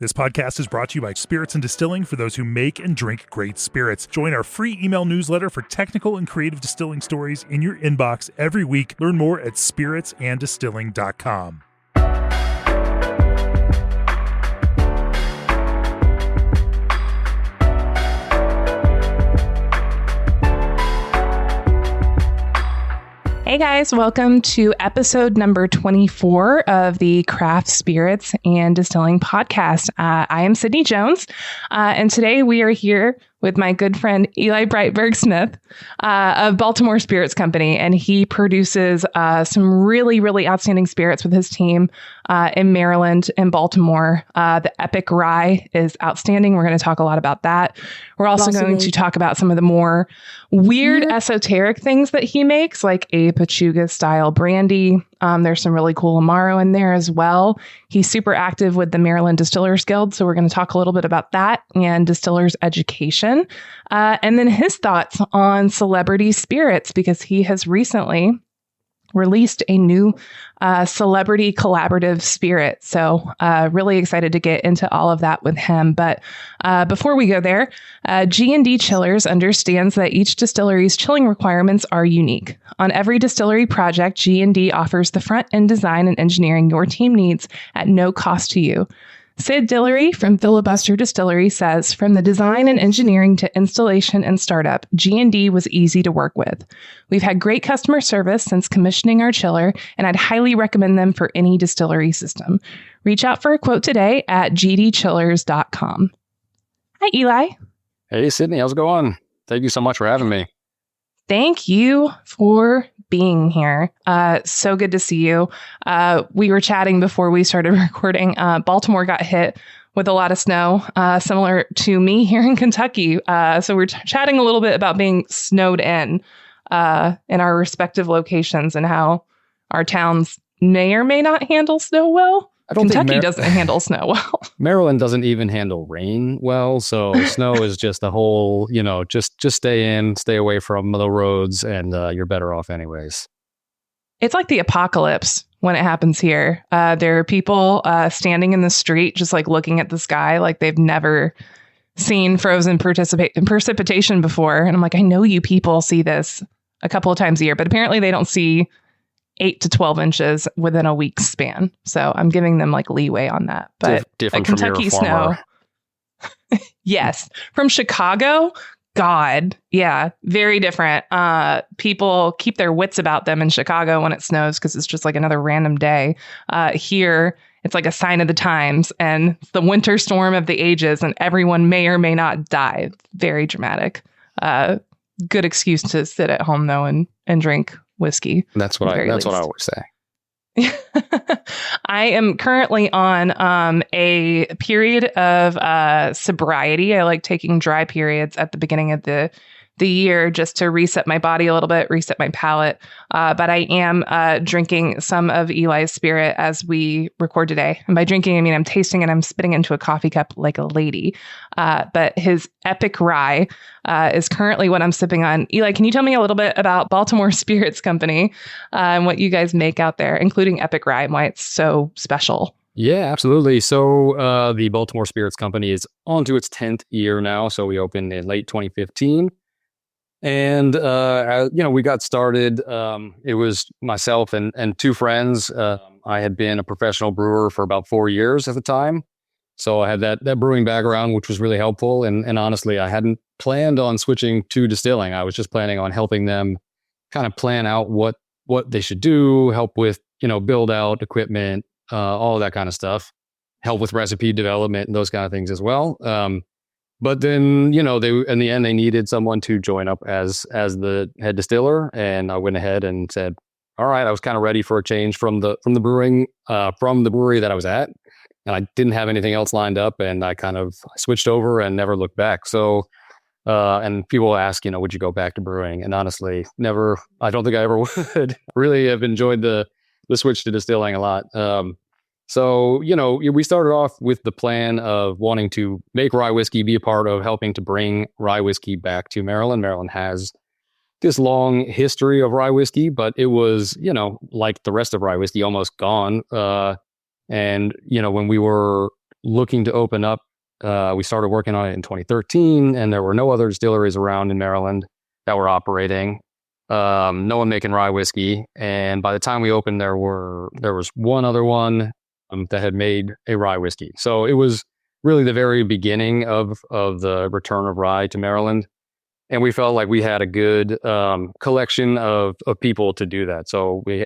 This podcast is brought to you by Spirits and Distilling for those who make and drink great spirits. Join our free email newsletter for technical and creative distilling stories in your inbox every week. Learn more at spiritsanddistilling.com. Hey guys, welcome to episode number 24 of the Craft Spirits and Distilling podcast. I am Sydney Jones, and today we are here with my good friend Eli Breitburg-Smith of Baltimore Spirits Company, and he produces some really, really outstanding spirits with his team in Maryland and Baltimore. The Epoch Rye is outstanding. We're going to talk a lot about that. We're also going to talk about some of the more weird, esoteric things that he makes, like a Pachuga style brandy. There's some really cool Amaro in there as well. He's super active with the Maryland Distillers Guild, so we're going to talk a little bit about that and distillers education. And then his thoughts on celebrity spirits, because he has recently released a new celebrity collaborative spirit. So really excited to get into all of that with him. But before we go there, G&D Chillers understands that each distillery's chilling requirements are unique. On every distillery project, G&D offers the front-end design and engineering your team needs at no cost to you. Sid Dillery from Filibuster Distillery says, from the design and engineering to installation and startup, G&D was easy to work with. We've had great customer service since commissioning our chiller, and I'd highly recommend them for any distillery system. Reach out for a quote today at gdchillers.com. Hi, Eli. Hey, Sydney. How's it going? Thank you so much for having me. Thank you for being here. So good to see you. We were chatting before we started recording. Baltimore got hit with a lot of snow, similar to me here in Kentucky. So we're chatting a little bit about being snowed in our respective locations and how our towns may or may not handle snow well. Kentucky doesn't handle snow well. Maryland doesn't even handle rain well. So snow is just a whole, just stay away from the roads, and you're better off anyways. It's like the apocalypse when it happens here. There are people standing in the street just like looking at the sky like they've never seen frozen precipitation before. And I'm like, I know you people see this a couple of times a year, but apparently they don't see 8 to 12 inches within a week's span. So I'm giving them like leeway on that. But different Kentucky from your snow. Yes. From Chicago. God. Yeah. Very different. People keep their wits about them in Chicago when it snows because it's just like another random day. Here, it's like a sign of the times and it's the winter storm of the ages, and everyone may or may not die. Very dramatic. Good excuse to sit at home though and drink whiskey. That's what I always say. I am currently on a period of sobriety. I like taking dry periods at the beginning of the year just to reset my body a little bit, reset my palate. But I am drinking some of Eli's spirit as we record today. And by drinking, I mean I'm tasting and I'm spitting into a coffee cup like a lady. But his Epoch Rye is currently what I'm sipping on. Eli, can you tell me a little bit about Baltimore Spirits Company and what you guys make out there, including Epoch Rye, and why it's so special? Yeah, absolutely. So the Baltimore Spirits Company is on to its 10th year now. So we opened in late 2015. And, we got started. It was myself and two friends. I had been a professional brewer for about 4 years at the time. So I had that brewing background, which was really helpful. And honestly, I hadn't planned on switching to distilling. I was just planning on helping them kind of plan out what they should do, help with, build out equipment, all of that kind of stuff, help with recipe development and those kind of things as well. But then, they in the end, they needed someone to join up as the head distiller. And I went ahead and said, all right, I was kind of ready for a change from the brewery that I was at. And I didn't have anything else lined up. And I switched over and never looked back. So, and people ask, would you go back to brewing? And honestly, never. I don't think I ever would. Really have enjoyed the switch to distilling a lot. So, we started off with the plan of wanting to make rye whiskey, be a part of helping to bring rye whiskey back to Maryland. Maryland has this long history of rye whiskey, but it was, like the rest of rye whiskey, almost gone. And, when we were looking to open up. We started working on it in 2013, and there were no other distilleries around in Maryland that were operating. No one making rye whiskey. And by the time we opened, there was one other one that had made a rye whiskey. So it was really the very beginning of the return of rye to Maryland. And we felt like we had a good collection of people to do that. So we,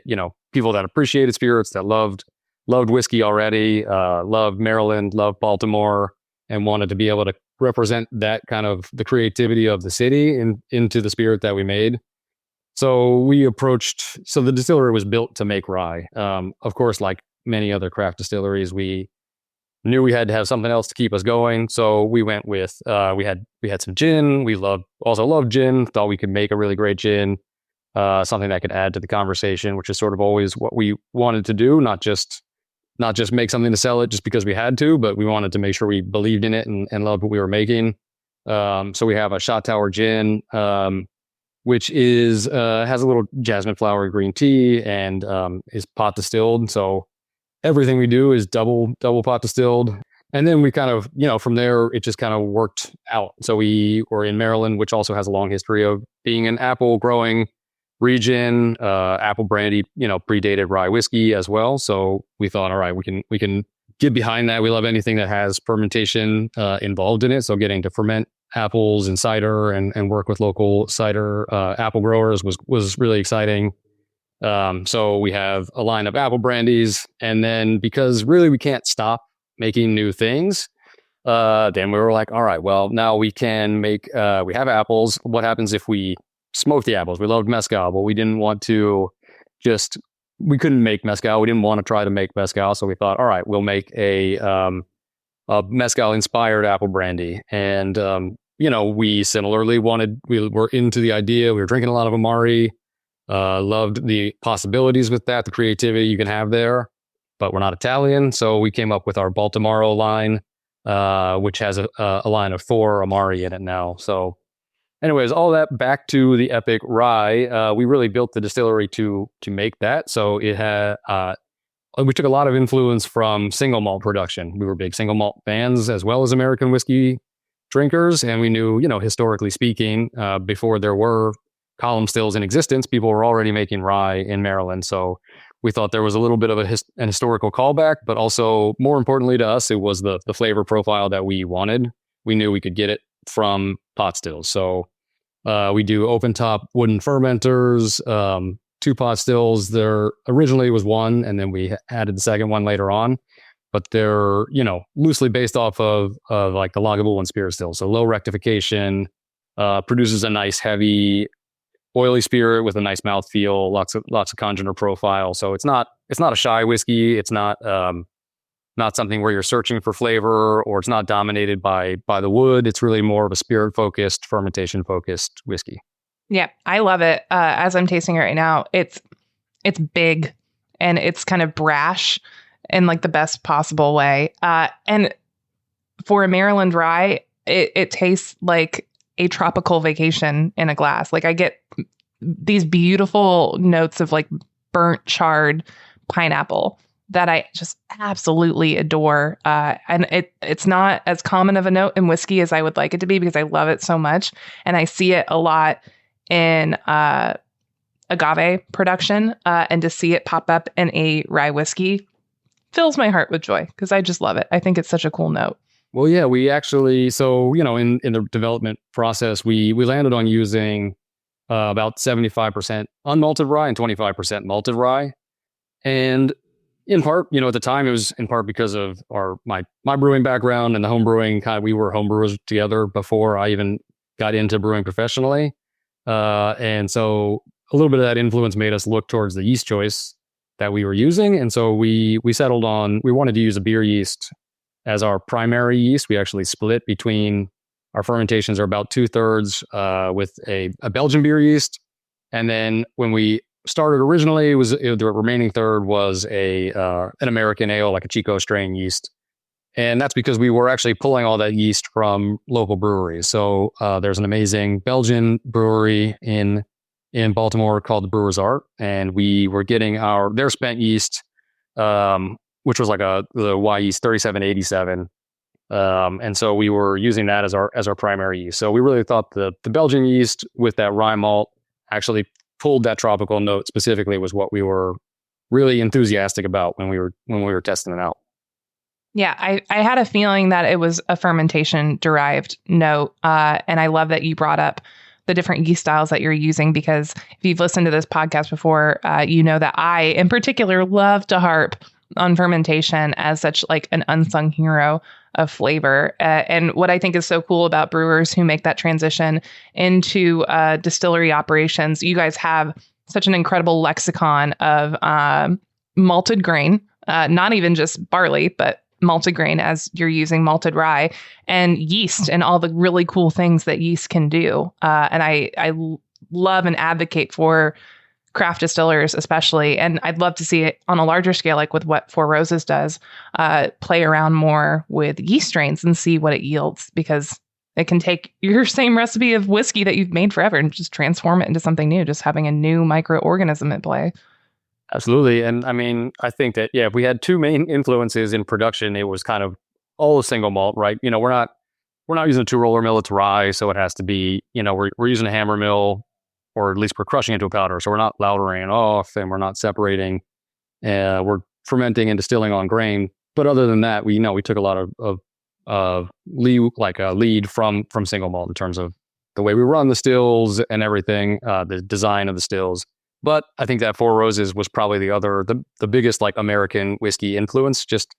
people that appreciated spirits, that loved whiskey already, loved Maryland, loved Baltimore, and wanted to be able to represent that kind of the creativity of the city into the spirit that we made. So the distillery was built to make rye. Of course, like many other craft distilleries, we knew we had to have something else to keep us going. So we went with, we had some gin. We also loved gin, thought we could make a really great gin, something that could add to the conversation, which is sort of always what we wanted to do, not just make something to sell it just because we had to, but we wanted to make sure we believed in it and loved what we were making. So we have a shot tower gin, which has a little jasmine flower green tea and is pot distilled. So everything we do is double pot distilled. And then we kind of, from there, it just kind of worked out. So we were in Maryland, which also has a long history of being an apple growing region. Apple brandy, predated rye whiskey as well. So we thought, all right, we can get behind that. We love anything that has fermentation involved in it. So getting to ferment apples and cider and work with local cider apple growers was really exciting. So we have a line of apple brandies, and then because really we can't stop making new things, then we were like, all right, well, now we can make, we have apples. What happens if we smoke the apples? We loved mezcal, but we didn't want to we couldn't make mezcal. We didn't want to try to make mezcal. So we thought, all right, we'll make a mezcal inspired apple brandy. And, we similarly we were into the idea. We were drinking a lot of amari. Loved the possibilities with that, the creativity you can have there, but we're not Italian. So we came up with our Baltimore line, which has a line of 4 amari in it now. So anyways, all that back to the Epoch rye. We really built the distillery to make that. So it had, we took a lot of influence from single malt production. We were big single malt fans as well as American whiskey drinkers. And we knew, historically speaking, before there were column stills in existence, people were already making rye in Maryland. So we thought there was a little bit of an historical callback, but also more importantly to us, it was the flavor profile that we wanted. We knew we could get it from pot stills. So we do open top wooden fermenters, 2 pot stills. There originally was one, and then we added the second one later on. But they're, loosely based off of like the Lagavulin spirit still. So low rectification, produces a nice heavy oily spirit with a nice mouthfeel, lots of congener profile. So it's not a shy whiskey. It's not something where you're searching for flavor, or it's not dominated by the wood. It's really more of a spirit focused, fermentation focused whiskey. Yeah, I love it. As I'm tasting it right now, it's big and it's kind of brash in like the best possible way. And for a Maryland rye, it tastes like a tropical vacation in a glass. Like I get these beautiful notes of like burnt charred pineapple that I just absolutely adore. And it's not as common of a note in whiskey as I would like it to be because I love it so much. And I see it a lot in agave production. And to see it pop up in a rye whiskey fills my heart with joy because I just love it. I think it's such a cool note. Well, yeah, we actually, so, in the development process, we landed on using about 75% unmalted rye and 25% malted rye. And in part, at the time, it was in part because of my brewing background and the home brewing. We were home brewers together before I even got into brewing professionally. And so a little bit of that influence made us look towards the yeast choice that we were using. And so we settled on, we wanted to use a beer yeast as our primary yeast. We actually split between our fermentations are about 2/3 with a Belgian beer yeast. And then when we started originally, the remaining third was an American ale, like a Chico strain yeast. And that's because we were actually pulling all that yeast from local breweries. So there's an amazing Belgian brewery in Baltimore called the Brewer's Art. And we were getting their spent yeast which was like the Y yeast 3787. And so we were using that as our primary yeast. So we really thought the Belgian yeast with that rye malt actually pulled that tropical note specifically was what we were really enthusiastic about when we were testing it out. Yeah, I had a feeling that it was a fermentation derived note. And I love that you brought up the different yeast styles that you're using, because if you've listened to this podcast before, you know that I in particular love to harp on fermentation as such like an unsung hero of flavor. And what I think is so cool about brewers who make that transition into distillery operations, you guys have such an incredible lexicon of malted grain, not even just barley, but malted grain as you're using malted rye, and yeast and all the really cool things that yeast can do. And I love and advocate for craft distillers especially. And I'd love to see it on a larger scale, like with what Four Roses does, play around more with yeast strains and see what it yields, because it can take your same recipe of whiskey that you've made forever and just transform it into something new, just having a new microorganism at play. Absolutely. And I mean, I think that, yeah, if we had two main influences in production, it was kind of all a single malt, right? You know, we're not using a 2-roller mill, it's rye. So it has to be, you know, we're using a hammer mill, or at least we're crushing into a powder. So we're not lautering it off and we're not separating. We're fermenting and distilling on grain. But other than that, we took a lot of lead from single malt in terms of the way we run the stills and everything, the design of the stills. But I think that Four Roses was probably the biggest like American whiskey influence, just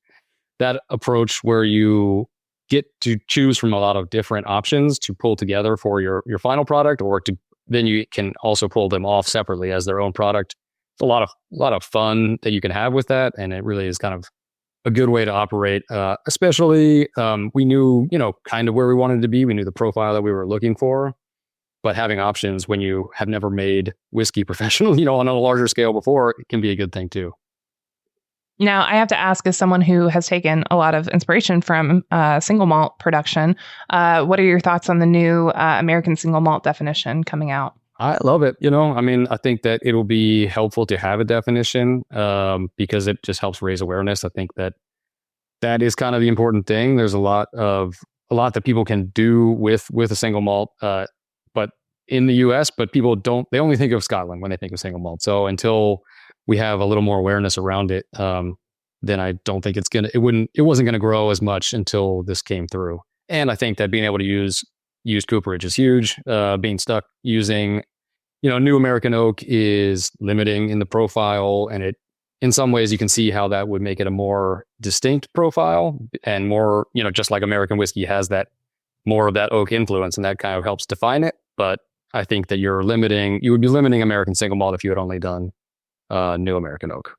that approach where you get to choose from a lot of different options to pull together for your final product, or then you can also pull them off separately as their own product. It's a lot of fun that you can have with that. And it really is kind of a good way to operate, especially we knew, kind of where we wanted to be. We knew the profile that we were looking for. But having options when you have never made whiskey professional, on a larger scale before, it can be a good thing too. Now, I have to ask, as someone who has taken a lot of inspiration from single malt production, what are your thoughts on the new American single malt definition coming out? I love it. I mean, I think that it'll be helpful to have a definition because it just helps raise awareness. I think that is kind of the important thing. There's a lot that people can do with a single malt, but in the US, but people they only think of Scotland when they think of single malt. So until we have a little more awareness around it, then I don't think it wasn't going to grow as much until this came through. And I think that being able to use cooperage is huge. Being stuck using, new American oak is limiting in the profile, and it, in some ways you can see how that would make it a more distinct profile and more, just like American whiskey has that more of that oak influence, and that kind of helps define it. But I think that you would be limiting American single malt if you had only done new American oak.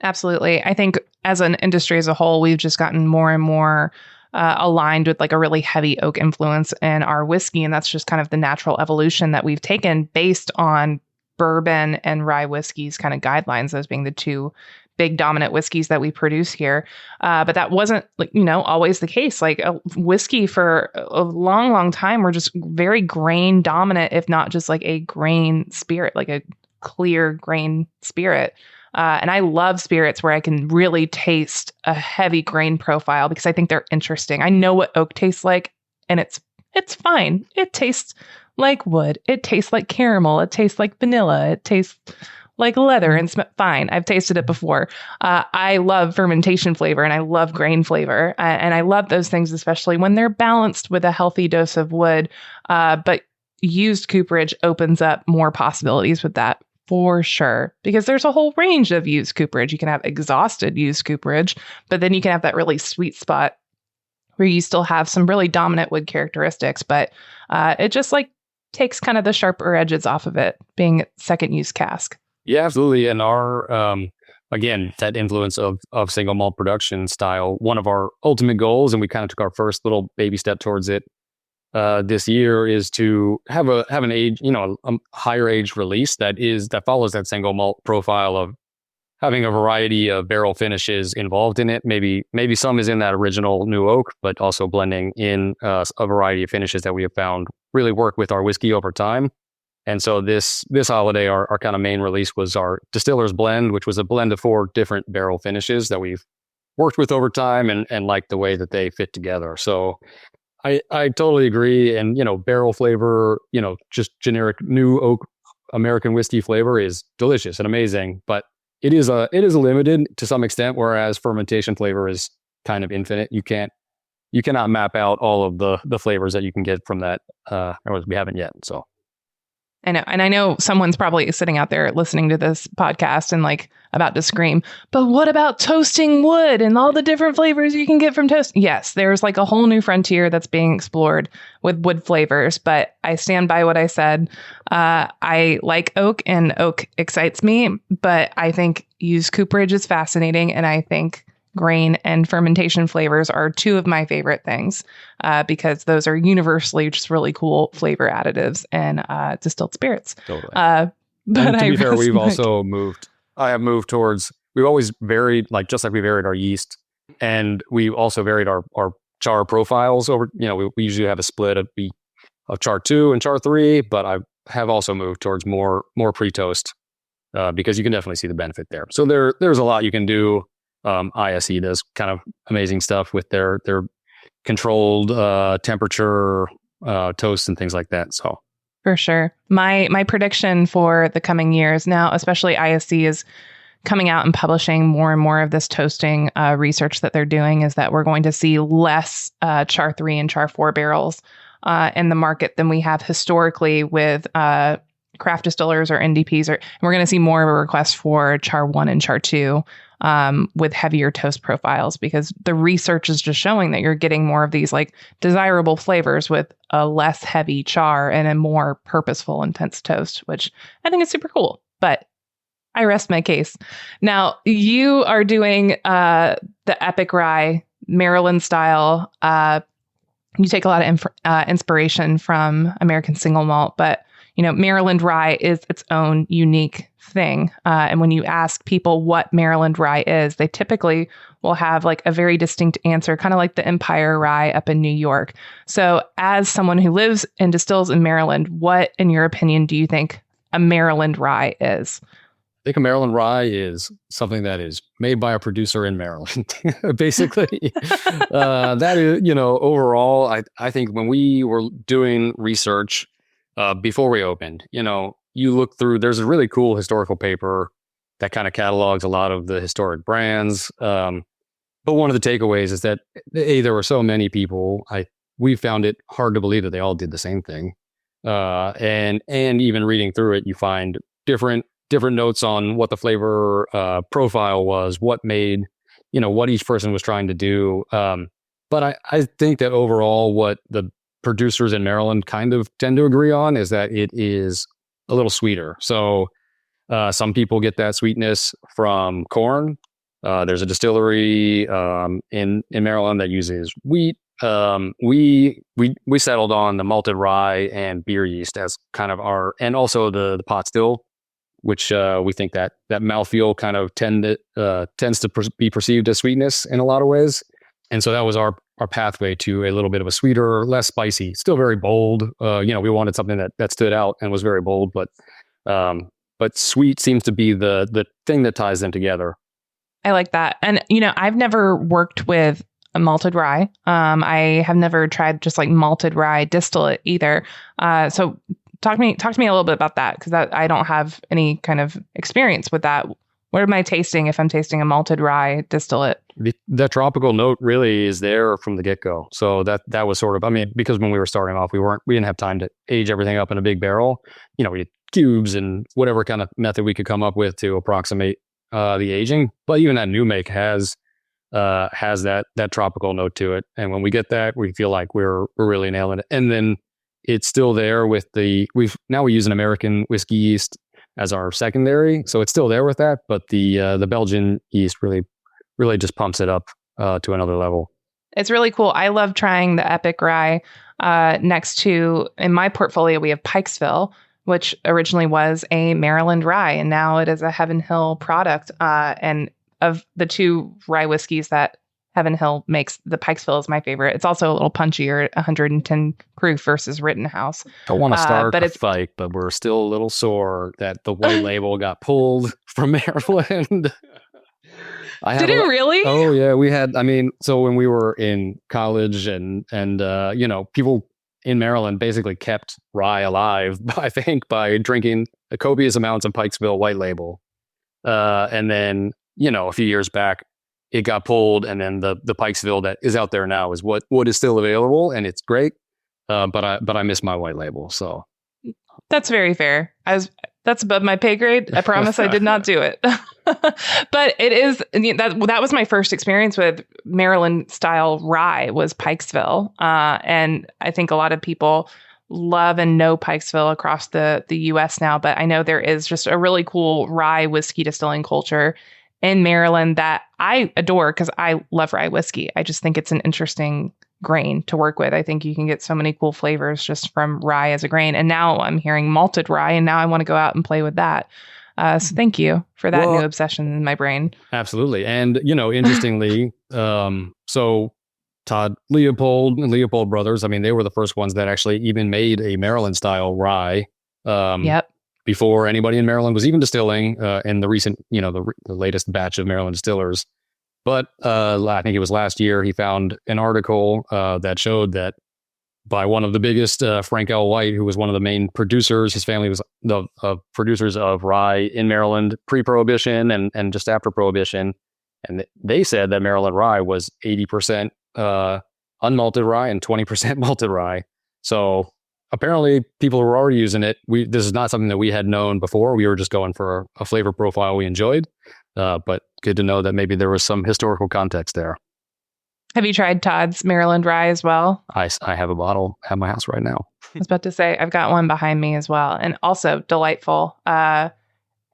Absolutely. I think as an industry as a whole, we've just gotten more and more aligned with like a really heavy oak influence in our whiskey. And that's just kind of the natural evolution that we've taken based on bourbon and rye whiskeys kind of guidelines, those being the two big dominant whiskeys that we produce here. But that wasn't always the case. Like a whiskey for a long, long time, we're just very grain dominant, if not just like a grain spirit, like a clear grain spirit. And I love spirits where I can really taste a heavy grain profile because I think they're interesting. I know what oak tastes like, and it's fine. It tastes like wood. It tastes like caramel. It tastes like vanilla. It tastes like leather and fine. I've tasted it before. I love fermentation flavor and I love grain flavor. And I love those things, especially when they're balanced with a healthy dose of wood. But used cooperage opens up more possibilities with that. For sure. Because there's a whole range of used cooperage. You can have exhausted used cooperage, but then you can have that really sweet spot where you still have some really dominant wood characteristics, but it just like takes kind of the sharper edges off of it, being second use cask. Yeah, absolutely. And our, again, that influence of single malt production style, one of our ultimate goals, and we kind of took our first little baby step towards it this year, is to have an age, a higher age release that follows that single malt profile of having a variety of barrel finishes involved in it. Maybe some is in that original new oak, but also blending in a variety of finishes that we have found really work with our whiskey over time. And so this holiday, our kind of main release was our Distiller's Blend, which was a blend of 4 different barrel finishes that we've worked with over time and like the way that they fit together. So I totally agree. And, barrel flavor, just generic new oak American whiskey flavor is delicious and amazing, but it is limited to some extent, whereas fermentation flavor is kind of infinite. You cannot map out all of the flavors that you can get from that, or we haven't yet. So I know. And I know someone's probably sitting out there listening to this podcast and like about to scream, but what about toasting wood and all the different flavors you can get from toast? Yes, there's like a whole new frontier that's being explored with wood flavors, but I stand by what I said. I like oak and oak excites me, but I think used cooperage is fascinating. And I think grain and fermentation flavors are two of my favorite things because those are universally just really cool flavor additives and distilled spirits. Totally. But and to be fair, we've also moved. I have moved towards. We've always varied, like just like we varied our yeast, and we also varied our char profiles over. We usually have a split of char 2 and char 3, but I have also moved towards more pre-toast because you can definitely see the benefit there. So there's a lot you can do. ISE does kind of amazing stuff with their controlled temperature toasts and things like that. So for sure, my prediction for the coming years now, especially ISE is coming out and publishing more and more of this toasting research that they're doing, is that we're going to see less char 3 and char 4 barrels in the market than we have historically with craft distillers or NDPs. And we're going to see more of a request for char 1 and char 2 with heavier toast profiles, because the research is just showing that you're getting more of these like desirable flavors with a less heavy char and a more purposeful, intense toast, which I think is super cool. But I rest my case. Now, you are doing the Epoch Rye Maryland style. You take a lot of inspiration from American single malt, but Maryland rye is its own unique thing. And when you ask people what Maryland rye is, they typically will have like a very distinct answer, kind of like the Empire rye up in New York. So as someone who lives and distills in Maryland, what, in your opinion, do you think a Maryland rye is? I think a Maryland rye is something that is made by a producer in Maryland, basically. That is, overall, I think when we were doing research, before we opened, you look through, there's a really cool historical paper that kind of catalogs a lot of the historic brands. But one of the takeaways is that there were so many people, we found it hard to believe that they all did the same thing. And even reading through it, you find different notes on what the flavor profile was, what made, what each person was trying to do. But I think that overall, what the producers in Maryland kind of tend to agree on is that it is a little sweeter. So some people get that sweetness from corn. There's a distillery in Maryland that uses wheat. We settled on the malted rye and beer yeast as kind of and also the pot still, which we think that mouthfeel kind of tends to be perceived as sweetness in a lot of ways. And so that was our pathway to a little bit of a sweeter, less spicy, still very bold. We wanted something that stood out and was very bold, but sweet seems to be the thing that ties them together. I like that. And, I've never worked with a malted rye. I have never tried just like malted rye distillate either. So talk to me a little bit about that, because I don't have any kind of experience with that. What am I tasting if I'm tasting a malted rye distillate? The tropical note really is there from the get-go. So that was sort of, because when we were starting off, we didn't have time to age everything up in a big barrel. We had cubes and whatever kind of method we could come up with to approximate the aging. But even that new make has that tropical note to it. And when we get that, we feel like we're really nailing it. And then it's still there with we use an American whiskey yeast as our secondary. So it's still there with that, but the Belgian yeast really just pumps it up to another level. It's really cool. I love trying the Epoch Rye next to, in my portfolio, we have Pikesville, which originally was a Maryland rye, and now it is a Heaven Hill product. And of the two rye whiskeys that Heaven Hill makes, the Pikesville is my favorite. It's also a little punchier at 110 proof versus Rittenhouse. Don't want to start a fight, but we're still a little sore that the white label got pulled from Maryland. Did it really? Oh yeah, we had. I mean, so when we were in college and people in Maryland basically kept rye alive, I think, by drinking copious amounts of Pikesville White Label, and then a few years back, it got pulled, and then the Pikesville that is out there now is what is still available, and it's great. But I miss my White Label, so that's very fair. That's above my pay grade. I promise I did not do it. But it is that was my first experience with Maryland style rye was Pikesville. And I think a lot of people love and know Pikesville across the US now, but I know there is just a really cool rye whiskey distilling culture in Maryland that I adore because I love rye whiskey. I just think it's an interesting grain to work with. I think you can get so many cool flavors just from rye as a grain. And now I'm hearing malted rye, and now I want to go out and play with that. So thank you for that new obsession in my brain. Absolutely. And, interestingly, so Todd Leopold and Leopold Brothers, I mean, they were the first ones that actually even made a Maryland style rye. Yep. Before anybody in Maryland was even distilling in the recent, the latest batch of Maryland distillers. But I think it was last year, he found an article that showed that by one of the biggest, Frank L. White, who was one of the main producers, his family was the producers of rye in Maryland pre-Prohibition and just after Prohibition. And they said that Maryland rye was 80% unmalted rye and 20% malted rye. So apparently people were already using it. This is not something that we had known before. We were just going for a flavor profile we enjoyed. But good to know that maybe there was some historical context there. Have you tried Todd's Maryland rye as well? I have a bottle at my house right now. I was about to say, I've got one behind me as well. And also delightful. And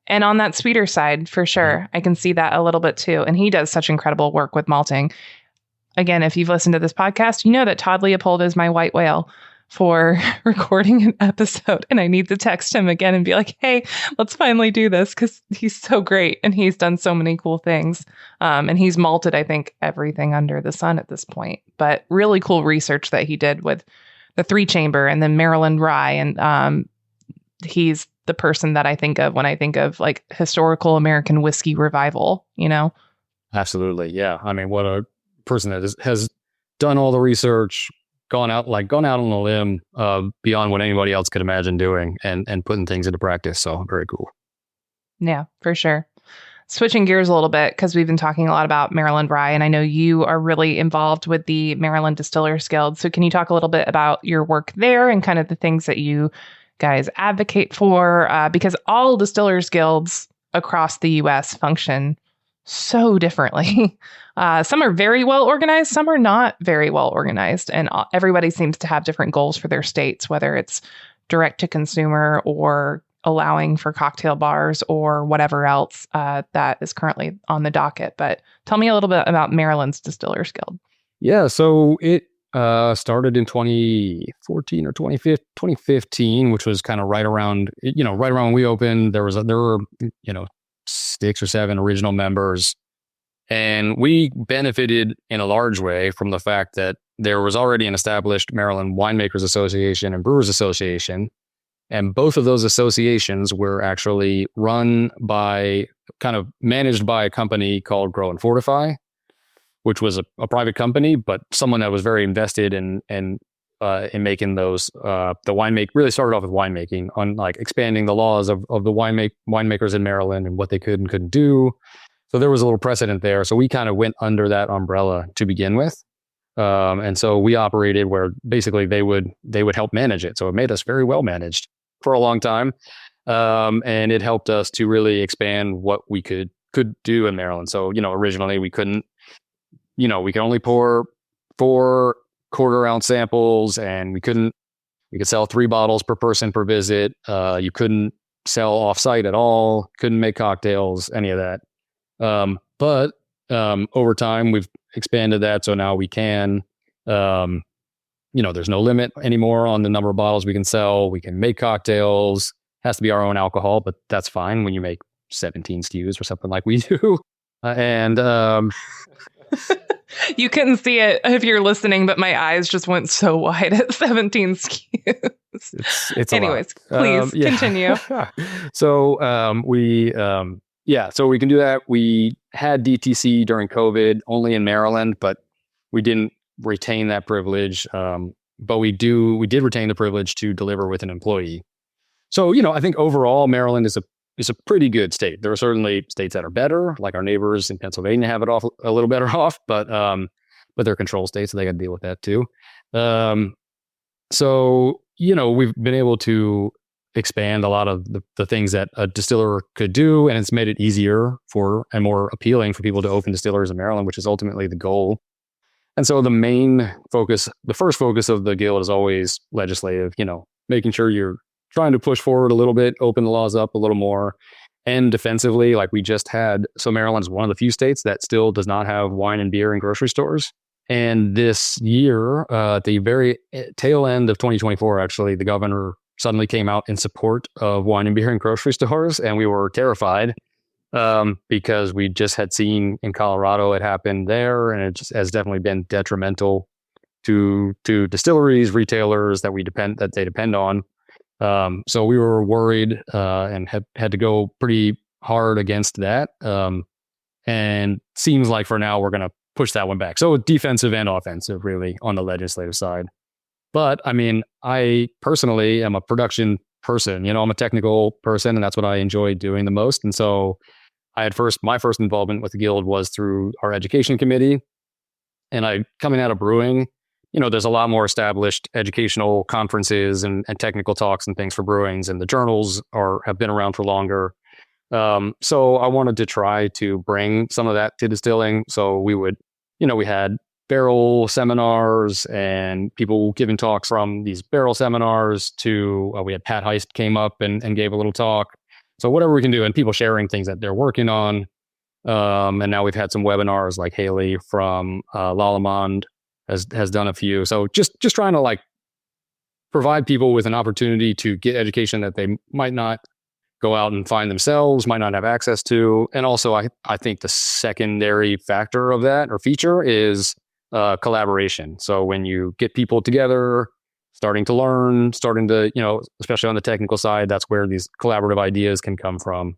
on that sweeter side, for sure. Mm-hmm. I can see that a little bit too. And he does such incredible work with malting. Again, if you've listened to this podcast, you know that Todd Leopold is my white whale for recording an episode, and I need to text him again and be like, hey, let's finally do this, because he's so great and he's done so many cool things. And he's malted, I think, everything under the sun at this point. But really cool research that he did with the 3-chamber and then Maryland rye. And he's the person that I think of when I think of like historical American whiskey revival, Absolutely. Yeah. I mean, what a person that has done all the research, gone out on a limb beyond what anybody else could imagine doing and putting things into practice. So very cool. Yeah, for sure. Switching gears a little bit, because we've been talking a lot about Maryland rye, and I know you are really involved with the Maryland Distillers Guild. So can you talk a little bit about your work there and kind of the things that you guys advocate for? Because all distillers guilds across the US function so differently. Some are very well organized, some are not very well organized, and everybody seems to have different goals for their states, whether it's direct to consumer or allowing for cocktail bars or whatever else that is currently on the docket. But tell me a little bit about Maryland's Distillers Guild. Yeah, so it started in 2014 or 2015, which was kind of right around when we opened. There were 6 or 7 original members, and we benefited in a large way from the fact that there was already an established Maryland Winemakers Association and Brewers Association, and both of those associations were actually managed by a company called Grow and Fortify, which was a private company, but someone that was very invested in making those, really started off with winemaking, on like expanding the laws of the winemakers in Maryland and what they could and couldn't do. So there was a little precedent there. So we kind of went under that umbrella to begin with. And so we operated where basically they would help manage it. So it made us very well managed for a long time. And it helped us to really expand what we could do in Maryland. So, originally we couldn't, we could only pour 4 quarter-ounce samples, and we could sell 3 bottles per person per visit. You couldn't sell off-site at all, couldn't make cocktails, any of that. But over time, we've expanded that, so now we can, there's no limit anymore on the number of bottles we can sell. We can make cocktails. Has to be our own alcohol, but that's fine when you make 17 SKUs or something like we do. You couldn't see it if you're listening, but my eyes just went so wide at 17 SKUs. It's anyways, please continue. So so we can do that. We had DTC during COVID only in Maryland, but we didn't retain that privilege. But we did retain the privilege to deliver with an employee. So, I think overall Maryland is a pretty good state. There are certainly states that are better, like our neighbors in Pennsylvania have it off a little better off, but they're control states, so they got to deal with that too. So, we've been able to expand a lot of the things that a distiller could do, and it's made it easier and more appealing for people to open distilleries in Maryland, which is ultimately the goal. And so the first focus of the guild is always legislative, making sure you're trying to push forward a little bit, open the laws up a little more, and defensively, like we just had. So Maryland's one of the few states that still does not have wine and beer in grocery stores. And this year, at the very tail end of 2024, actually, the governor suddenly came out in support of wine and beer in grocery stores. And we were terrified because we just had seen in Colorado it happened there. And it just has definitely been detrimental to distilleries, retailers that they depend on. So we were worried and had to go pretty hard against that. And seems like for now we're going to push that one back. So defensive and offensive, really, on the legislative side. But I mean, I personally am a production person. I'm a technical person, and that's what I enjoy doing the most. And so my first involvement with the guild was through our education committee. And coming out of brewing, there's a lot more established educational conferences and technical talks and things for brewings, and the journals have been around for longer. So I wanted to try to bring some of that to distilling. So we had barrel seminars and people giving talks from these barrel seminars to, we had Pat Heist came up and gave a little talk. So whatever we can do, and people sharing things that they're working on. And now we've had some webinars, like Haley from Lallemand has done a few. So just trying to provide people with an opportunity to get education that they might not go out and find themselves, might not have access to. And also, I think the secondary factor of that or feature is collaboration. So when you get people together, starting to learn, especially on the technical side, that's where these collaborative ideas can come from.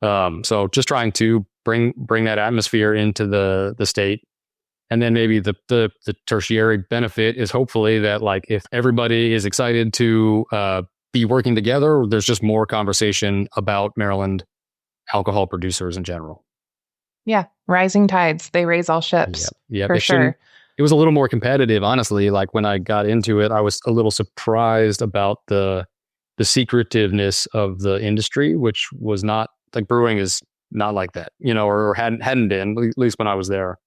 So just trying to bring that atmosphere into the state. And then maybe the tertiary benefit is hopefully that if everybody is excited to be working together, there's just more conversation about Maryland alcohol producers in general. Yeah. Rising tides, they raise all ships. Yeah. For sure. It was a little more competitive, honestly. When I got into it, I was a little surprised about the secretiveness of the industry, which was not brewing is not like that, or hadn't been, at least when I was there.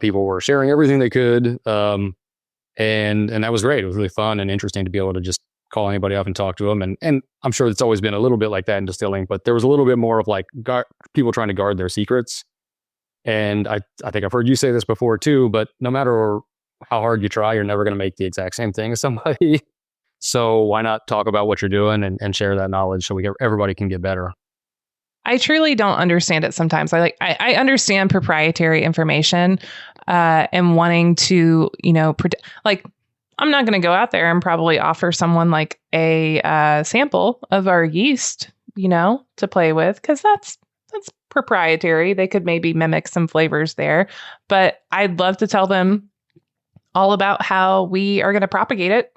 People were sharing everything they could. And that was great. It was really fun and interesting to be able to just call anybody up and talk to them. And I'm sure it's always been a little bit like that in distilling, but there was a little bit more of people trying to guard their secrets. And I think I've heard you say this before too, but no matter how hard you try, you're never going to make the exact same thing as somebody. So why not talk about what you're doing and share that knowledge so everybody can get better? I truly don't understand it sometimes. I understand proprietary information and wanting to, I'm not going to go out there and probably offer someone a sample of our yeast, to play with, because that's proprietary. They could maybe mimic some flavors there, but I'd love to tell them all about how we are going to propagate it,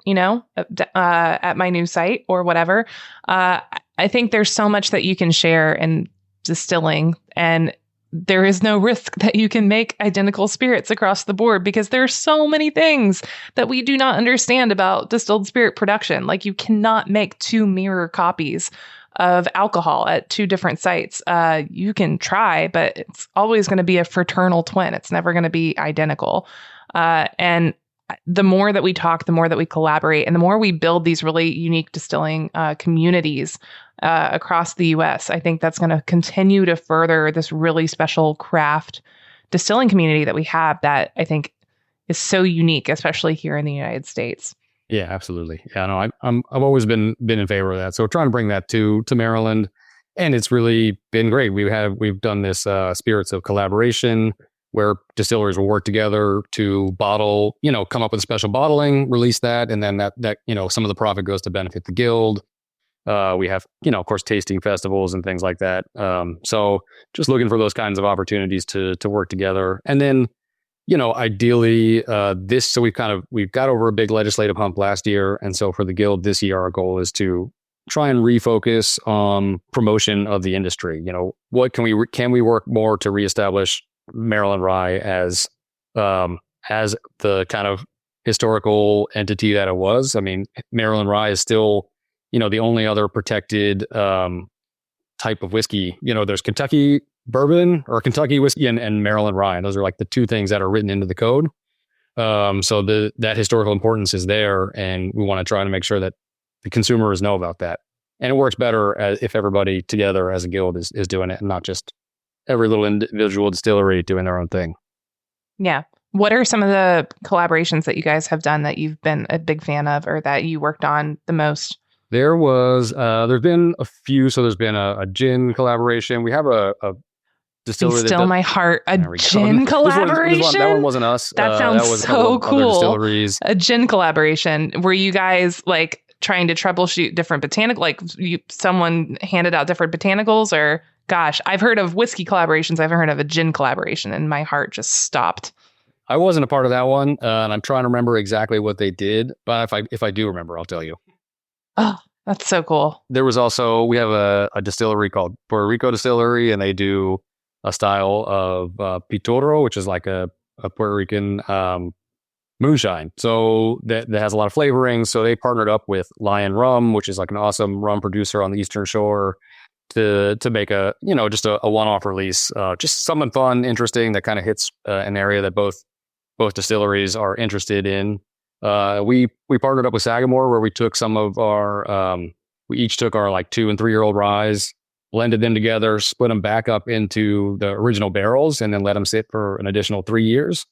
at my new site or whatever. I think there's so much that you can share in distilling, and there is no risk that you can make identical spirits across the board, because there's so many things that we do not understand about distilled spirit production. You cannot make two mirror copies of alcohol at two different sites. You can try, but it's always going to be a fraternal twin. It's never going to be identical. And the more that we talk, the more that we collaborate, and the more we build these really unique distilling communities across the U.S., I think that's going to continue to further this really special craft distilling community that we have that I think is so unique, especially here in the United States. Yeah, absolutely. Yeah, no, I've always been in favor of that. So trying to bring that to Maryland, and it's really been great. We've done this spirits of collaboration where distilleries will work together to bottle, come up with special bottling, release that, and then that some of the profit goes to benefit the guild. We have, of course, tasting festivals and things like that. So just looking for those kinds of opportunities to work together. And then, ideally, so we've got over a big legislative hump last year. And so for the Guild this year, our goal is to try and refocus on promotion of the industry. What can we work more to reestablish Maryland Rye as the kind of historical entity that it was? I mean, Maryland Rye is still, the only other protected type of whiskey. There's Kentucky bourbon or Kentucky whiskey and Maryland Rye. And those are like the two things that are written into the code. So that historical importance is there, and we want to try to make sure that the consumers know about that. And it works better if everybody together as a guild is doing it, and not just every little individual distillery doing their own thing. Yeah. What are some of the collaborations that you guys have done that you've been a big fan of, or that you worked on the most? There's been a few. So there's been a gin collaboration. We have a distillery. Be Still My Heart, a gin collaboration? That one wasn't us. That sounds so cool. A gin collaboration. Were you guys like trying to troubleshoot different someone handed out different botanicals? Or gosh, I've heard of whiskey collaborations. I haven't heard of a gin collaboration, and my heart just stopped. I wasn't a part of that one, and I'm trying to remember exactly what they did. But if I do remember, I'll tell you. Oh, that's so cool. There was also, we have a distillery called Puerto Rico Distillery, and they do a style of pitoro, which is like a Puerto Rican moonshine. So that has a lot of flavoring. So they partnered up with Lion Rum, which is like an awesome rum producer on the Eastern Shore, to make just a one-off release. Just something fun, interesting, that kind of hits an area that both distilleries are interested in. We partnered up with Sagamore, where we took some of our, we each took our like 2 and 3 year old ryes, blended them together, split them back up into the original barrels, and then let them sit for an additional 3 years.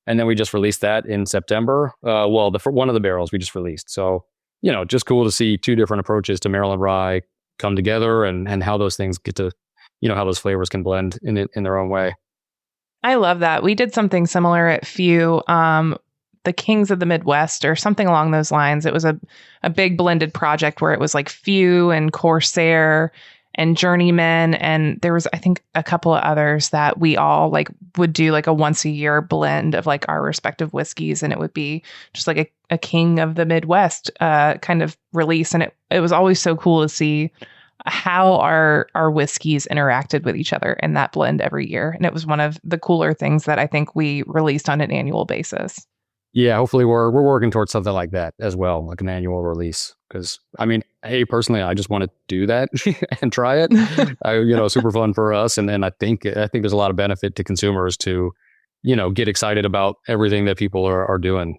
And then we just released that in September. One of the barrels we just released. So, just cool to see 2 different approaches to Maryland Rye come together, and how those things get to, how those flavors can blend in their own way. I love that. We did something similar at Few, the Kings of the Midwest or something along those lines. It was a big blended project where it was like Few and Corsair and Journeyman. And there was, I think, a couple of others that we all like would do like a once a year blend of like our respective whiskeys. And it would be just like a King of the Midwest kind of release. And it was always so cool to see how our whiskeys interacted with each other in that blend every year. And it was one of the cooler things that I think we released on an annual basis. Yeah, hopefully we're working towards something like that as well, like an annual release. Because I mean, personally, I just want to do that and try it. Super fun for us, and then I think there's a lot of benefit to consumers to, get excited about everything that people are doing.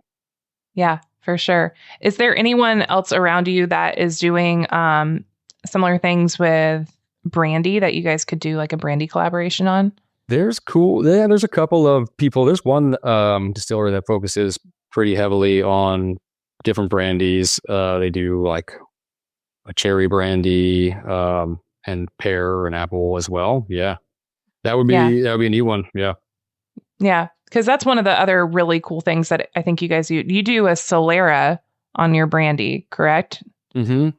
Yeah, for sure. Is there anyone else around you that is doing similar things with brandy that you guys could do like a brandy collaboration on? There's a couple of people. There's one distillery that focuses pretty heavily on different brandies. They do like a cherry brandy and pear and apple as well. Yeah, that would be a neat one. Yeah, yeah, because that's one of the other really cool things that I think you guys do. You do a Solera on your brandy, correct? Mm-hmm.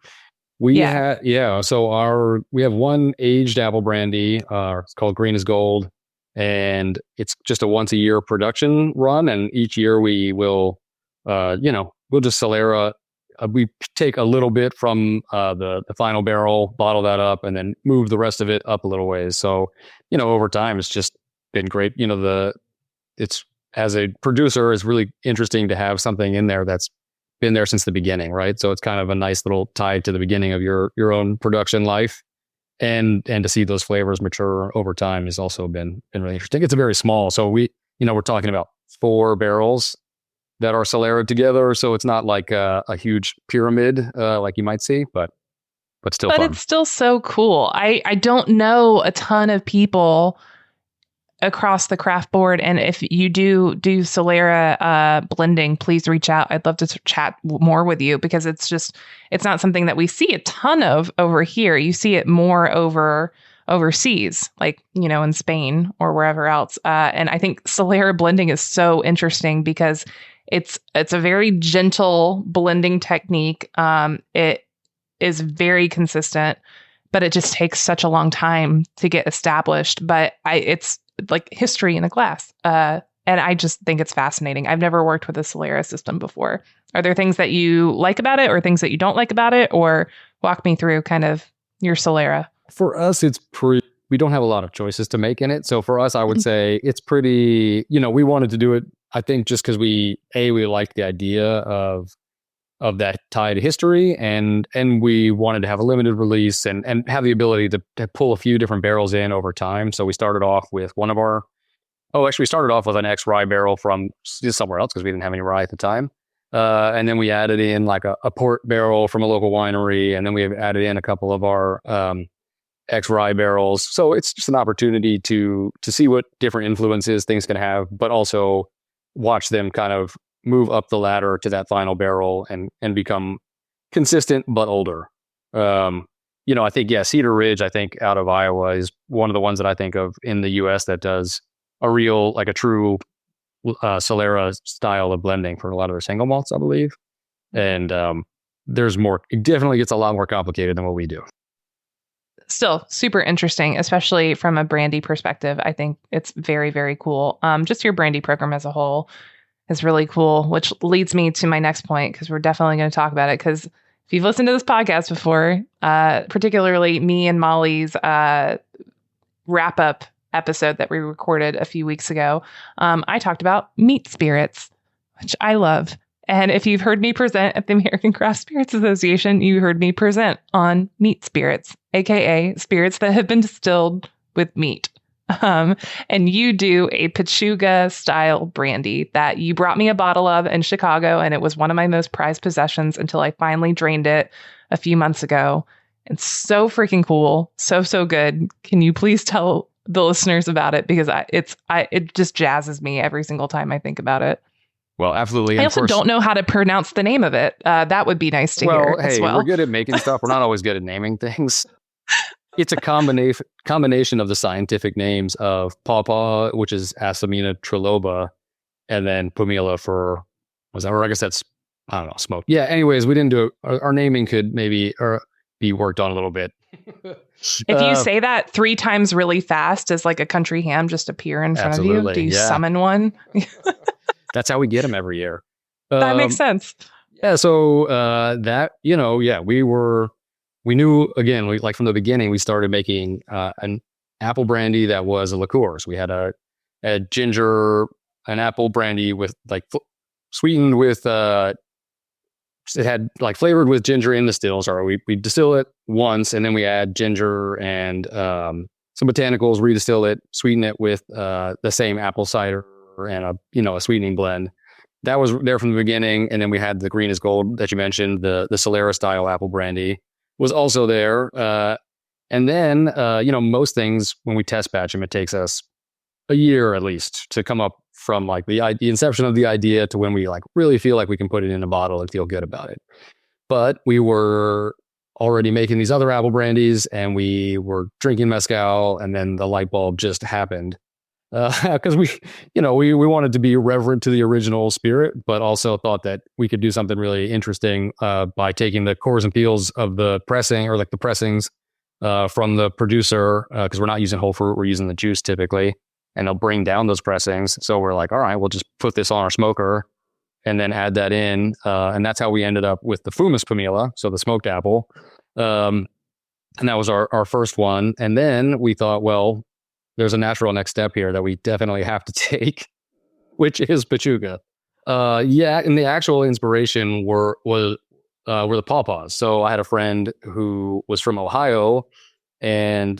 So we have one aged apple brandy. It's called Green is Gold. And it's just a once a year production run. And each year we will, we'll just Solera. We take a little bit from the final barrel, bottle that up, and then move the rest of it up a little ways. So, over time, it's just been great. It's as a producer, it's really interesting to have something in there that's been there since the beginning, right? So it's kind of a nice little tie to the beginning of your own production life. And to see those flavors mature over time has also been really interesting. It's a very small, so we're talking about 4 barrels that are Solera together. So it's not like a huge pyramid like you might see, but still fun. But it's still so cool. I don't know a ton of people across the craft board, and if you do Solera blending, please reach out. I'd love to chat more with you, because it's not something that we see a ton of over here. You see it more overseas, like in Spain or wherever else. And I think Solera blending is so interesting because it's a very gentle blending technique. It is very consistent, but it just takes such a long time to get established. But it's like history in a glass. And I just think it's fascinating. I've never worked with a Solera system before. Are there things that you like about it or things that you don't like about it? Or walk me through kind of your Solera. For us, we don't have a lot of choices to make in it. So for us, I would say it's pretty, we wanted to do it, I think, just because we liked the idea of that tie to history, and we wanted to have a limited release and have the ability to pull a few different barrels in over time. So we started off with we started off with an ex-rye barrel from somewhere else because we didn't have any rye at the time. And then we added in like a port barrel from a local winery. And then we added in a couple of our ex-rye barrels. So it's just an opportunity to see what different influences things can have, but also watch them kind of move up the ladder to that final barrel and become consistent but older. I think, Cedar Ridge, I think out of Iowa is one of the ones that I think of in the US that does a true Solera style of blending for a lot of their single malts, I believe. And it definitely gets a lot more complicated than what we do. Still super interesting, especially from a brandy perspective. I think it's very, very cool. Just your brandy program as a whole is really cool, which leads me to my next point, because we're definitely going to talk about it. Because if you've listened to this podcast before, particularly me and Molly's wrap up episode that we recorded a few weeks ago, I talked about meat spirits, which I love. And if you've heard me present at the American Craft Spirits Association, you heard me present on meat spirits, aka spirits that have been distilled with meat. And you do a Pachuga style brandy that you brought me a bottle of in Chicago, and it was one of my most prized possessions until I finally drained it a few months ago. It's so freaking cool, so good. Can you please tell the listeners about it, because it just jazzes me every single time I think about it. Well, absolutely. I also don't know how to pronounce the name of it. That would be nice to hear as well. We're good at making stuff. We're not always good at naming things. It's a combination of the scientific names of pawpaw, which is Asamina triloba, and then pumila for, I guess that's, I don't know, smoke. Yeah, anyways, we didn't do it. Our naming could maybe be worked on a little bit. If you say that 3 times really fast, does like a country ham just appear in front of you? Do you summon one? That's how we get them every year. That makes sense. Yeah. So we knew, again, like from the beginning, we started making an apple brandy that was a liqueur. So we had a an apple brandy with sweetened with, it had flavored with ginger in the still. So we distill it once, and then we add ginger and some botanicals, redistill it, sweeten it with the same apple cider and a sweetening blend. That was there from the beginning. And then we had the green is gold that you mentioned, the Solera style apple brandy was also there. And then, most things when we test batch them, it takes us a year at least to come up from the inception of the idea to when we really feel like we can put it in a bottle and feel good about it. But we were already making these other apple brandies, and we were drinking mezcal, and then the light bulb just happened. Because we wanted to be reverent to the original spirit, but also thought that we could do something really interesting by taking the cores and peels of the pressing, or the pressings from the producer, because we're not using whole fruit, we're using the juice typically, and they'll bring down those pressings. So we're all right, we'll just put this on our smoker and then add that in, and that's how we ended up with the Fumas Pumila, so the smoked apple, and that was our first one. And then we thought, well, there's a natural next step here that we definitely have to take, which is Pachuga. And the actual inspiration were the pawpaws. So I had a friend who was from Ohio, and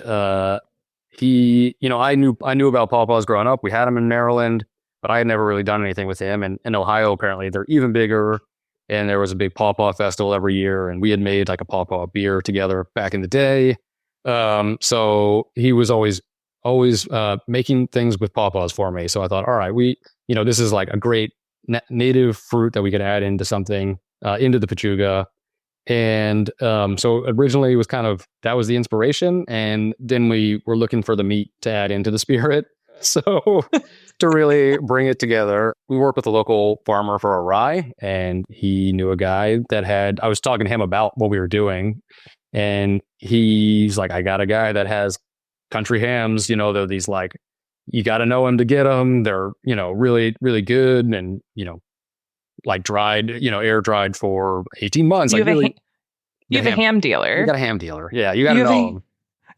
he, I knew about pawpaws growing up. We had them in Maryland, but I had never really done anything with him. And in Ohio, apparently they're even bigger. And there was a big pawpaw festival every year, and we had made a pawpaw beer together back in the day. So he was always making things with pawpaws for me. So I thought, all right, this is a great native fruit that we could add into something, into the Pachuga. And so originally it was that was the inspiration. And then we were looking for the meat to add into the spirit. So to really bring it together, we worked with a local farmer for a rye, and he knew a guy I was talking to him about what we were doing, and he's like, I got a guy that has country hams, they're these like, you got to know him to get them. They're, really, really good. And, like dried, air dried for 18 months. You Like have really. you have a ham dealer. You got a ham dealer. Yeah. You got to know him.